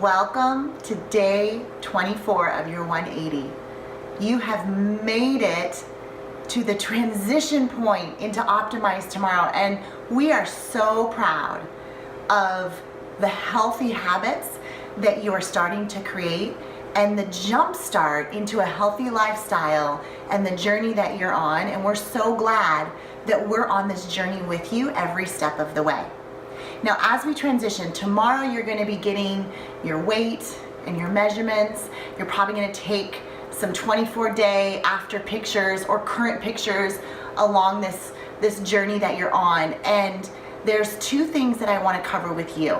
Welcome to day 24 of your 180. You have made it to the transition point into Optimize Tomorrow, and we are so proud of the healthy habits that you are starting to create and the jump start into a healthy lifestyle and the journey that you're on. And we're so glad that we're on this journey with you every step of the way. Now, as we transition, tomorrow you're going to be getting your weight and your measurements. You're probably going to take some 24-day after pictures or current pictures along this journey that you're on. And there's two things that I want to cover with you.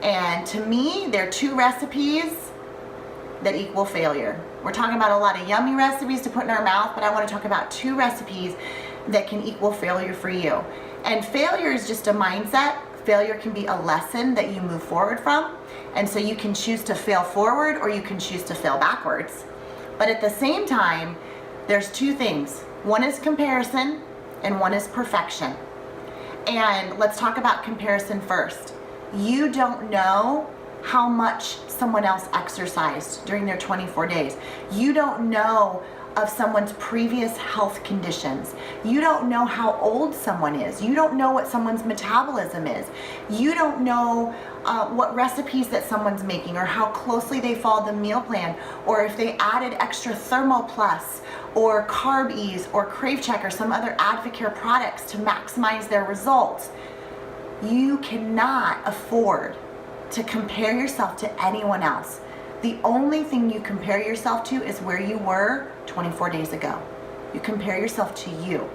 And to me, they're two recipes that equal failure. We're talking about a lot of yummy recipes to put in our mouth, but I want to talk about two recipes that can equal failure for you. And failure is just a mindset. Failure can be a lesson that you move forward from. And so you can choose to fail forward or you can choose to fail backwards. But at the same time, there's two things. One is comparison and one is perfection. And let's talk about comparison first. You don't know how much someone else exercised during their 24 days. You don't know of someone's previous health conditions. You don't know how old someone is. You don't know what someone's metabolism is. You don't know what recipes that someone's making or how closely they followed the meal plan, or if they added extra Thermo Plus or Carb Ease or Crave Check or some other Advocare products to maximize their results. You cannot afford to compare yourself to anyone else. The only thing you compare yourself to is where you were 24 days ago. You compare yourself to you.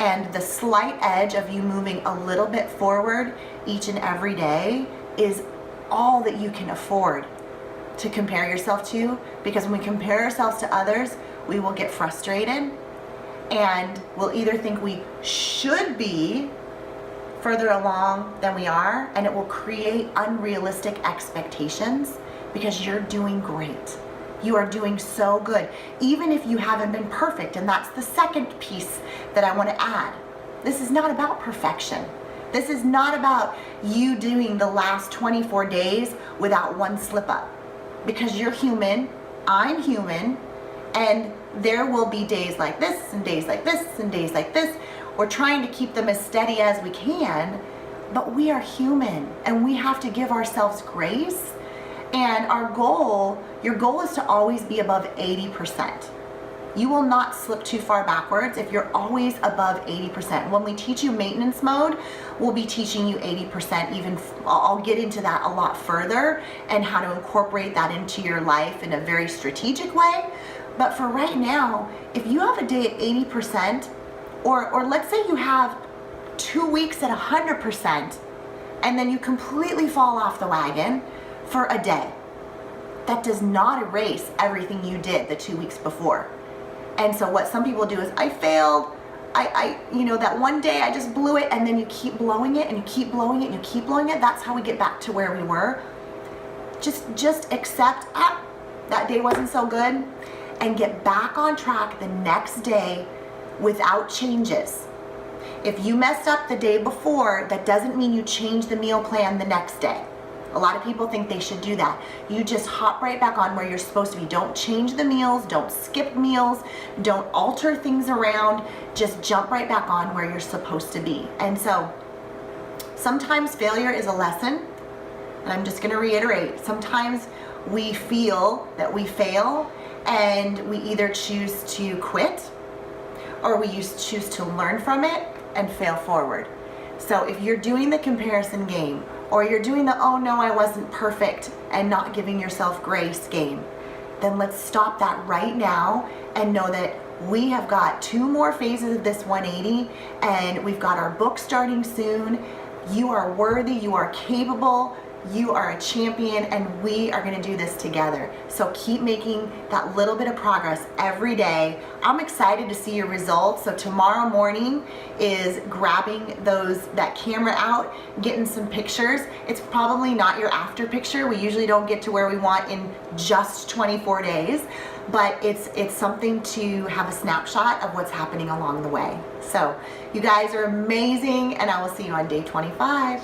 And the slight edge of you moving a little bit forward each and every day is all that you can afford to compare yourself to, because when we compare ourselves to others, we will get frustrated and we'll either think we should be further along than we are, and it will create unrealistic expectations because you're doing great. You are doing so good, even if you haven't been perfect. And that's the second piece that I want to add. This is not about perfection. This is not about you doing the last 24 days without one slip up, because you're human, I'm human, and there will be days like this and days like this and days like this. We're trying to keep them as steady as we can, but we are human and we have to give ourselves grace. And our goal, your goal is to always be above 80%. You will not slip too far backwards if you're always above 80%. When we teach you maintenance mode, we'll be teaching you 80%. Even I'll get into that a lot further and how to incorporate that into your life in a very strategic way. But for right now, if you have a day at 80%, or let's say you have 2 weeks at 100%, and then you completely fall off the wagon for a day, that does not erase everything you did the 2 weeks before. And so what some people do is, I failed, that one day I just blew it, and then you keep blowing it and you keep blowing it and you keep blowing it. That's how we get back to where we were. Just accept, that day wasn't so good, and get back on track the next day without changes. If you messed up the day before, that doesn't mean you change the meal plan the next day. A lot of people think they should do that. You just hop right back on where you're supposed to be. Don't change the meals, don't skip meals, don't alter things around, just jump right back on where you're supposed to be. And so sometimes failure is a lesson, and I'm just gonna reiterate, sometimes we feel that we fail and we either choose to quit or we choose to learn from it and fail forward. So if you're doing the comparison game, or you're doing the, oh no, I wasn't perfect, and not giving yourself grace game, then let's stop that right now and know that we have got 2 more phases of this 180, and we've got our book starting soon. You are worthy, you are capable, you are a champion, and we are gonna do this together. So keep making that little bit of progress every day. I'm excited to see your results. So tomorrow morning is grabbing that camera out, getting some pictures. It's probably not your after picture. We usually don't get to where we want in just 24 days, but it's something to have a snapshot of what's happening along the way. So you guys are amazing, and I will see you on day 25.